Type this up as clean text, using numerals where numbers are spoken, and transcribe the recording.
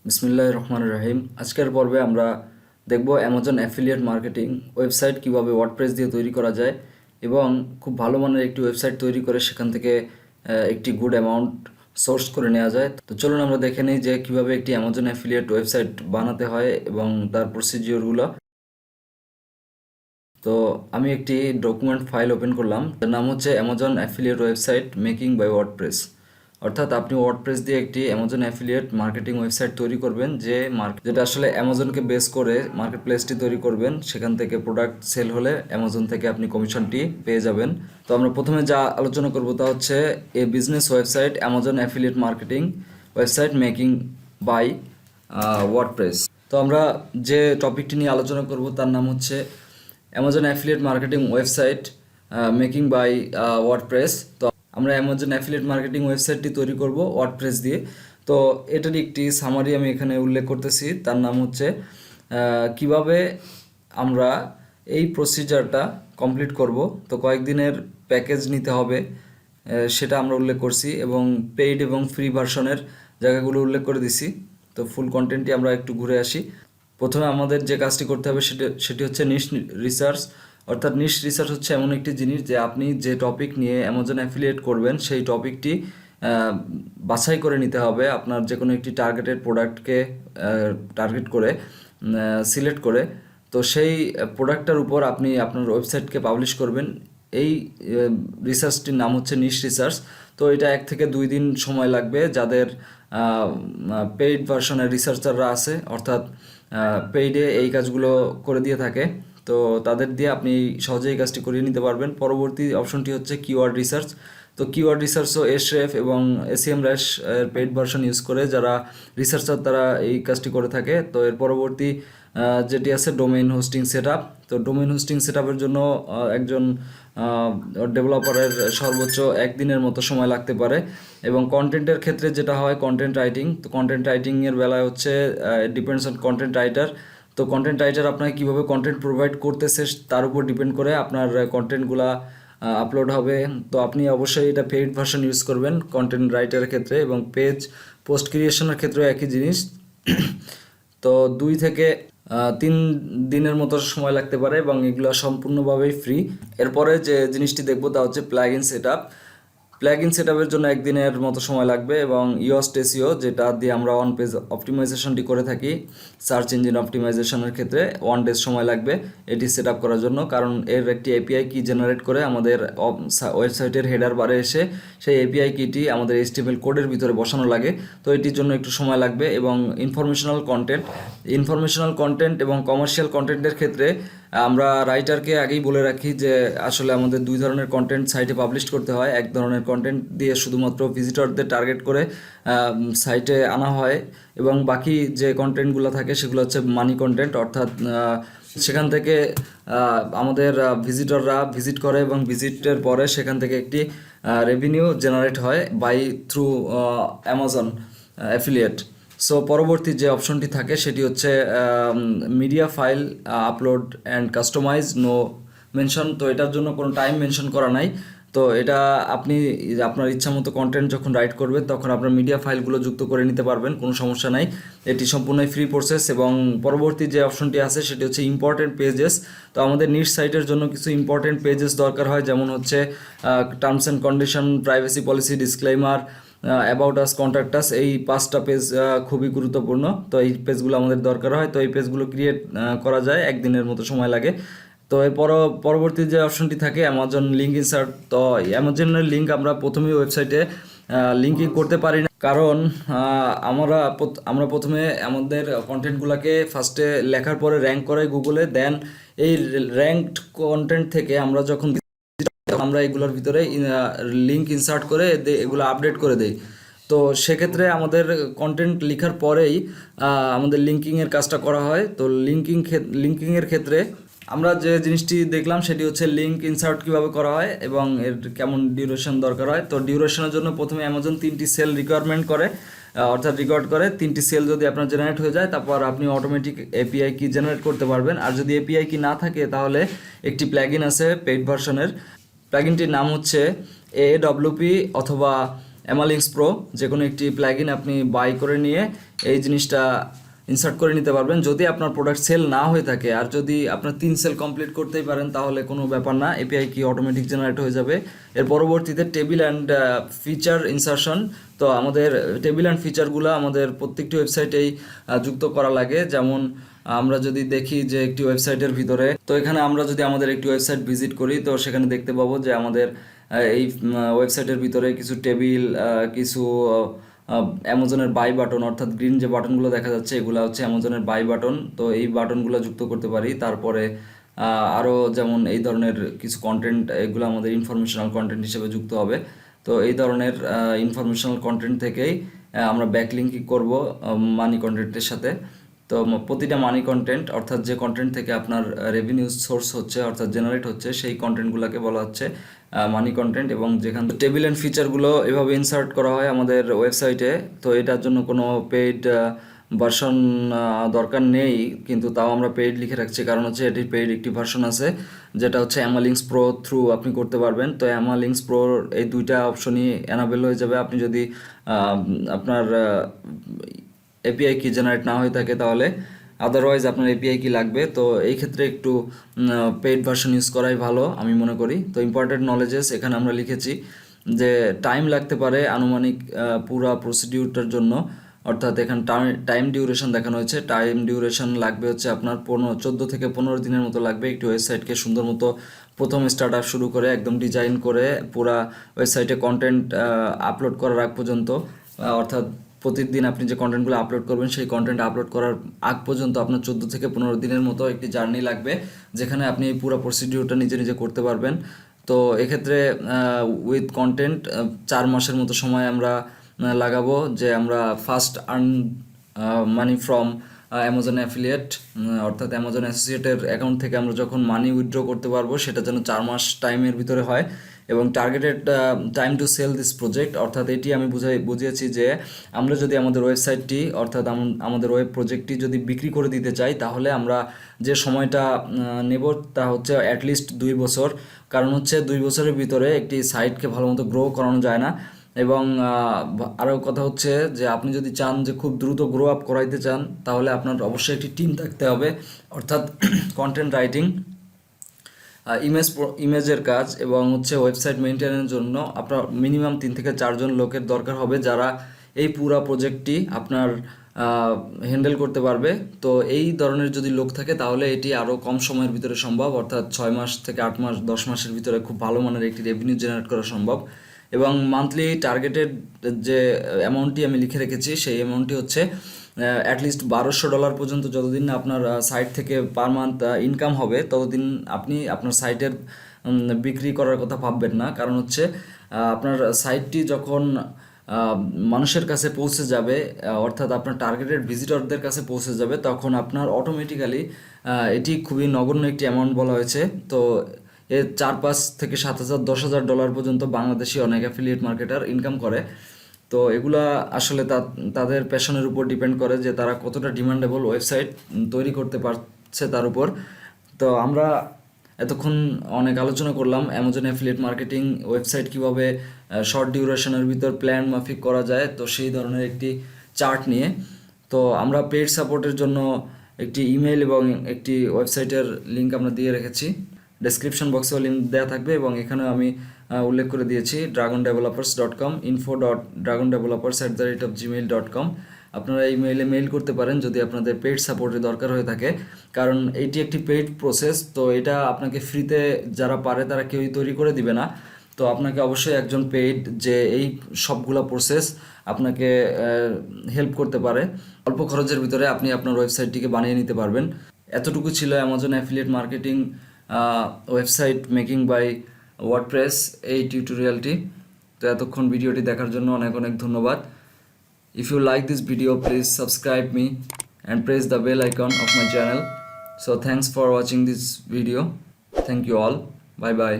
বিসমিল্লাহির রহমানির রহিম। আজকের পর্বে আমরা দেখব অ্যামাজন অ্যাফিলিয়েট মার্কেটিং ওয়েবসাইট কিভাবে ওয়ার্ডপ্রেস দিয়ে তৈরি করা যায় এবং খুব ভালো মানের একটি ওয়েবসাইট তৈরি করে সেখান থেকে একটি গুড অ্যামাউন্ট সোর্স করে নেওয়া যায়। তো চলুন আমরা দেখে নিই যে কিভাবে একটি অ্যামাজন অ্যাফিলিয়েট ওয়েবসাইট বানাতে হয় এবং তার প্রসিজিওরগুলো। তো আমি একটি ডকুমেন্ট ফাইল ওপেন করলাম, তার নাম হচ্ছে Amazon affiliate website making by WordPress. অর্থাৎ আপনি ওয়ার্ডপ্রেস দিয়ে একটি অ্যামাজন অ্যাফিলিয়েট মার্কেটিং ওয়েবসাইট তৈরি করবেন, যেটা আসলে অ্যামাজনকে বেস করে মার্কেট প্লেসটি তৈরি করবেন। সেখান থেকে প্রোডাক্ট সেল হলে অ্যামাজন থেকে আপনি কমিশনটি পেয়ে যাবেন। তো আমরা প্রথমে যা আলোচনা করব তা হচ্ছে a business website Amazon affiliate marketing website making by WordPress. তো আমরা যে টপিকটি নিয়ে আলোচনা করব তার নাম হচ্ছে Amazon affiliate marketing website making by WordPress. তো আমরা অ্যামাজন অ্যাফিলিয়েট মার্কেটিং ওয়েবসাইটটি তৈরি করব ওয়ার্ডপ্রেস দিয়ে। তো এটারই একটি সামারি আমি এখানে উল্লেখ করতেছি, তার নাম হচ্ছে কিভাবে আমরা এই প্রসিজারটা কমপ্লিট করব। তো কয়েকদিনের প্যাকেজ নিতে হবে সেটা আমরা উল্লেখ করছি এবং পেইড এবং ফ্রি ভার্সনের জায়গাগুলো উল্লেখ করে দিছি। তো ফুল কন্টেন্টটি আমরা একটু ঘুরে আসি। প্রথমে আমাদের যে কাজটি করতে হবে সেটি হচ্ছে নিশ রিসার্চ। অর্থাৎ নিশ রিসার্চ হচ্ছে এমন একটি জিনিস যে আপনি যে টপিক নিয়ে অ্যামাজন অ্যাফিলিয়েট করবেন সেই টপিকটি বাছাই করে নিতে হবে আপনার যে কোনো একটি টার্গেটেড প্রোডাক্টকে টার্গেট করে সিলেক্ট করে। তো সেই প্রোডাক্টটার উপর আপনি আপনার ওয়েবসাইটকে পাবলিশ করবেন। এই রিসার্চটির নাম হচ্ছে নিশ রিসার্চ। তো এটা 1 থেকে 2 দিন সময় লাগবে যাদের পেইড ভার্সনের রিসার্চাররা আছে, অর্থাৎ পেইডে এই কাজগুলো করে দিয়ে থাকে। তো তাদের দিয়ে আপনি সহজেই এই কাজটি করিয়ে নিতে পারবেন। পরবর্তী অপশনটি হচ্ছে কিওয়ার্ড রিসার্চ। তো কিওয়ার্ড রিসার্চও এশরেফ এবং এসিএম র্যাশ এর পেইড ভার্সন ইউজ করে যারা রিসার্চার তারা এই কাজটি করে থাকে। তো এর পরবর্তী যেটি আছে ডোমেইন হোস্টিং সেটআপ। তো ডোমেইন হোস্টিং সেটআপের জন্য একজন ডেভেলপারের সর্বোচ্চ 1 দিনের মতো সময় লাগতে পারে। এবং কন্টেন্টের ক্ষেত্রে যেটা হয় কন্টেন্ট রাইটিং। তো কন্টেন্ট রাইটিংয়ের বেলায় হচ্ছে ডিপেন্ডস অন কন্টেন্ট রাইটার। তো কন্টেন্ট রাইটার আপনাকে কীভাবে কন্টেন্ট প্রোভাইড করতেছে তার উপর ডিপেন্ড করে আপনার কন্টেন্টগুলা আপলোড হবে। তো আপনি অবশ্যই এটা পেইড ভার্সন ইউজ করবেন কন্টেন্ট রাইটারের ক্ষেত্রে, এবং পেজ পোস্ট ক্রিয়েশনের ক্ষেত্রেও একই জিনিস। তো 2 থেকে 3 দিনের মতো সময় লাগতে পারে এবং এগুলো সম্পূর্ণভাবেই ফ্রি। এরপরে যে জিনিসটি দেখবো তা হচ্ছে প্লাগইন সেটআপ। প্লাগইন সেটআপের জন্য 1 দিনের মতো সময় লাগবে এবং ইওস্ট এসইও যেটা দিয়ে আমরা অন পেজ অপটিমাইজেশনটি করে থাকি সার্চ ইঞ্জিন অপটিমাইজেশনের ক্ষেত্রে 1 ডে সময় লাগবে এটি সেট আপ করার জন্য, কারণ এর একটি এপিআই কি জেনারেট করে আমাদের ওয়েবসাইটের হেডার বারে এসে সেই এপিআই কিটি আমাদের এইচটিএমএল কোডের ভিতরে বসানো লাগে। তো এটির জন্য একটু সময় লাগবে। এবং ইনফরমেশনাল কন্টেন্ট এবং কমার্শিয়াল কন্টেন্টের ক্ষেত্রে আমরা রাইটারকে আগেই বলে রাখি যে আসলে আমাদের 2 ধরনের কন্টেন্ট সাইটে পাবলিশ করতে হয়। এক ধরনের কন্টেন্ট দিয়ে শুধুমাত্র ভিজিটরদের টার্গেট করে সাইটে আনা হয় এবং বাকি যে কন্টেন্টগুলো থাকে সেগুলো হচ্ছে মানি কন্টেন্ট, অর্থাৎ সেখান থেকে আমাদের ভিজিটররা ভিজিট করে এবং ভিজিটের পরে সেখান থেকে একটি রেভিনিউ জেনারেট হয় by through Amazon affiliate. So পরবর্তী যে অপশনটি থাকে সেটি হচ্ছে media file upload and customize no mention. তো এটার জন্য কোনো টাইম মেনশন করা নাই। তো এটা আপনি আপনার ইচ্ছা মতো কন্টেন্ট যখন রাইট করবেন তখন আপনার মিডিয়া ফাইলগুলো যুক্ত করে নিতে পারবেন, কোনো সমস্যা নাই। এটি সম্পূর্ণই ফ্রি প্রসেস। এবং পরবর্তী যে অপশনটি আছে সেটি হচ্ছে ইম্পর্টেন্ট পেজেস। তো আমাদের নিজ সাইটের জন্য কিছু ইম্পর্টেন্ট পেজেস দরকার হয়, যেমন হচ্ছে terms and condition, privacy policy, disclaimer, about us, contact us. এই 5টা পেজ খুবই গুরুত্বপূর্ণ। তো এই পেজগুলো আমাদের দরকার হয়। তো এই পেজগুলো ক্রিয়েট করা যায় 1 দিনের মতো সময় লাগে। তো এর পরবর্তী যে অপশনটি থাকে অ্যামাজন লিঙ্ক ইনসার্ট। তো অ্যামাজনের লিঙ্ক আমরা প্রথমেই ওয়েবসাইটে লিঙ্কিং করতে পারি না, কারণ আমরা প্রথমে আমাদের কন্টেন্টগুলোকে ফার্স্টে লেখার পরে র্যাঙ্ক করাই গুগলে। দেন এই র্যাঙ্কড কন্টেন্ট থেকে আমরা যখন আমরা এগুলোর ভিতরে লিঙ্ক ইনসার্ট করে এগুলো আপডেট করে দেই। তো সেক্ষেত্রে আমাদের কন্টেন্ট লেখার পরেই আমাদের লিঙ্কিংয়ের কাজটা করা হয়। তো লিঙ্কিংয়ের ক্ষেত্রে আমরা যে জিনিসটি দেখলাম সেটি হচ্ছে লিঙ্ক ইনসার্ট কীভাবে করা হয় এবং এর কেমন ডিউরেশন দরকার হয়। তো ডিউরেশনের জন্য প্রথমে অ্যামাজন 3টি সেল রিকোয়ারমেন্ট করে, অর্থাৎ রেকর্ড করে। 3টি সেল যদি আপনার জেনারেট হয়ে যায় তারপর আপনি অটোমেটিক এপিআই কি জেনারেট করতে পারবেন। আর যদি এপিআই কি না থাকে তাহলে একটি প্লাগইন আছে পেইড ভার্সনের, প্লাগইনটির নাম হচ্ছে AWP অথবা অ্যামালিংস প্রো যে কোনো একটি প্লাগইন আপনি বাই করে নিয়ে এই জিনিসটা ইনসার্ট করে নিতে পারবেন যদি আপনার প্রোডাক্ট সেল না হয়ে থাকে। আর যদি আপনার 3 সেল কমপ্লিট করতেই পারেন তাহলে কোনো ব্যাপার না, এপিআই কি অটোমেটিক জেনারেট হয়ে যাবে। এর পরবর্তীতে টেবিল অ্যান্ড ফিচার ইনসারশন। তো আমাদের টেবিল অ্যান্ড ফিচারগুলো আমাদের প্রত্যেকটি ওয়েবসাইটেই যুক্ত করা লাগে। যেমন আমরা যদি দেখি যে একটি ওয়েবসাইটের ভিতরে, তো এখানে আমরা যদি আমাদের একটি ওয়েবসাইট ভিজিট করি তো সেখানে দেখতে পাবো যে আমাদের এই ওয়েবসাইটের ভিতরে কিছু টেবিল, কিছু অ্যামাজনের বাই বাটন, অর্থাৎ গ্রিন যে বাটনগুলো দেখা যাচ্ছে এগুলো হচ্ছে অ্যামাজনের বাই বাটন। তো এই বাটনগুলো যুক্ত করতে পারি। তারপরে আরও যেমন এই ধরনের কিছু কন্টেন্ট, এগুলো আমাদের ইনফরমেশনাল কন্টেন্ট হিসেবে যুক্ত হবে। তো এই ধরনের ইনফরমেশনাল কন্টেন্ট থেকেই আমরা ব্যাকলিঙ্কিং করব মানি কন্টেন্টের সাথে। তো প্রতিটা মানি কন্টেন্ট, অর্থাৎ যে কন্টেন্ট থেকে আপনার রেভিনিউ সোর্স হচ্ছে অর্থাৎ জেনারেট হচ্ছে, সেই কন্টেন্টগুলোকে বলা হচ্ছে মানি কন্টেন্ট। এবং যেখানে টেবিল অ্যান্ড ফিচারগুলো এভাবে ইনসার্ট করা হয় আমাদের ওয়েবসাইটে। তো এটার জন্য কোনো পেইড ভার্সন দরকার নেই, কিন্তু তাও আমরা পেইড লিখে রাখছি কারণ হচ্ছে এটির পেইড একটি ভার্সন আছে যেটা হচ্ছে অ্যামালিংস প্রো থ্রু আপনি করতে পারবেন। তো অ্যামালিংস প্রোর এই দুইটা অপশনই এনাবেল হয়ে যাবে আপনি যদি আপনার এপিআই কি জেনারেট না হয়ে থাকে তাহলে। আদারওয়াইজ আপনার এপিআই কি লাগবে। তো এই ক্ষেত্রে একটু পেইড ভার্সন ইউজ করাই ভালো আমি মনে করি। তো ইম্পর্টেন্ট নলেজেস এখানে আমরা লিখেছি যে টাইম লাগতে পারে আনুমানিক পুরা প্রসিডিউরটার জন্য, অর্থাৎ এখানে টাইম ডিউরেশন দেখানো হয়েছে। টাইম ডিউরেশন লাগবে হচ্ছে আপনার 14 থেকে 15 দিনের মতো লাগবে একটি ওয়েবসাইটকে সুন্দর মতো প্রথম স্টার্ট আপ শুরু করে একদম ডিজাইন করে পুরা ওয়েবসাইটে কন্টেন্ট আপলোড করার আগ পর্যন্ত। অর্থাৎ প্রতিদিন আপনি যে কন্টেন্টগুলো আপলোড করবেন সেই কন্টেন্ট আপলোড করার আগ পর্যন্ত আপনার 14 থেকে 15 দিনের মতো একটি জার্নি লাগবে, যেখানে আপনি এই পুরো প্রসিডিউরটা নিজে নিজে করতে পারবেন। তো এক্ষেত্রে উইথ কন্টেন্ট 4 মাসের মতো সময় আমরা লাগাবো, যে আমরা first earn money from Amazon affiliate, অর্থাৎ অ্যামাজন অ্যাসোসিয়েটের অ্যাকাউন্ট থেকে আমরা যখন মানি উইথড্র করতে পারবো সেটা যেন 4 মাস টাইমের ভিতরে হয়। এবং targeted time to sell this project, অর্থাৎ এটি আমি বুঝিয়েছি যে আমরা যদি আমাদের ওয়েবসাইটটি অর্থাৎ আমাদের ওয়েব প্রজেক্টটি যদি বিক্রি করে দিতে চাই তাহলে আমরা যে সময়টা নেব তা হচ্ছে অ্যাটলিস্ট 2 বছর। কারণ হচ্ছে 2 বছরের ভিতরে একটি সাইটকে ভালো মতো গ্রো করানো যায় না। এবং আরও কথা হচ্ছে যে আপনি যদি চান যে খুব দ্রুত গ্রো আপ করাইতে চান তাহলে আপনার অবশ্যই একটি টিম থাকতে হবে, অর্থাৎ কন্টেন্ট রাইটিং, ইমেজের কাজ এবং হচ্ছে ওয়েবসাইট মেনটেনের জন্য আপনার মিনিমাম 3 থেকে 4 জন লোকের দরকার হবে যারা এই পুরো প্রজেক্টটি আপনার হ্যান্ডেল করতে পারবে। তো এই ধরনের যদি লোক থাকে তাহলে এটি আরও কম সময়ের ভিতরে সম্ভব, অর্থাৎ 6 মাস থেকে 8 মাস 10 মাসের ভিতরে খুব ভালো মানের একটি রেভিনিউ জেনারেট করা সম্ভব। এবং মান্থলি টার্গেটেড যে অ্যামাউন্টটি আমি লিখে রেখেছি সেই অ্যামাউন্টটি হচ্ছে অ্যাটলিস্ট $1200 পর্যন্ত। যতদিন না আপনার সাইট থেকে পার মান্থ ইনকাম হবে ততদিন আপনি আপনার সাইটের বিক্রি করার কথা ভাববেন না। কারণ হচ্ছে আপনার সাইটটি যখন মানুষের কাছে পৌঁছে যাবে, অর্থাৎ আপনার টার্গেটেড ভিজিটরদের কাছে পৌঁছে যাবে, তখন আপনার অটোমেটিক্যালি এটি খুবই নগণ্য একটি অ্যামাউন্ট বলা হয়েছে। তো এর 4-5 থেকে 7,000 10,000 ডলার পর্যন্ত বাংলাদেশি অনেক অ্যাফিলিয়েট মার্কেটার ইনকাম করে। তো এগুলা আসলে তাদের প্যাশনের উপর ডিপেন্ড করে যে তারা কতটা ডিমান্ডেবল ওয়েবসাইট তৈরি করতে পারছে তার উপর। তো আমরা এতক্ষণ অনেক আলোচনা করলাম অ্যামাজন অ্যাফিলিয়েট মার্কেটিং ওয়েবসাইট কীভাবে শর্ট ডিউরেশনের ভিতর প্ল্যান মাফিক করা যায়, তো সেই ধরনের একটি চার্ট নিয়ে। তো আমরা পেইড সাপোর্টের জন্য একটি ইমেল এবং একটি ওয়েবসাইটের লিঙ্ক আমরা দিয়ে রেখেছি, ডেসক্রিপশন বক্সেও লিঙ্ক দেওয়া থাকবে এবং এখানেও আমি উল্লেখ করে দিয়েছি dragondevelopers.com, info.dragondevelopers@gmail.com। আপনারা এই মেইলে মেইল করতে পারেন যদি আপনাদের পেইড সাপোর্টের দরকার হয়ে থাকে, কারণ এটি একটি পেইড প্রসেস। তো এটা আপনাকে ফ্রিতে যারা পারে তারা কেউই তৈরি করে দিবে না। তো আপনাকে অবশ্যই একজন পেইড যে এই সবগুলা প্রসেস আপনাকে হেল্প করতে পারে, অল্প খরচের ভিতরে আপনি আপনার ওয়েবসাইটটিকে বানিয়ে নিতে পারবেন। এতটুকু ছিল Amazon affiliate marketing website making by WordPress এই টিউটোরিয়ালটি। তো এতক্ষণ ভিডিওটি দেখার জন্য অনেক অনেক ধন্যবাদ। If you like this video, please subscribe me and press the bell icon of my channel. So thanks for watching this video. Thank you all. Bye bye.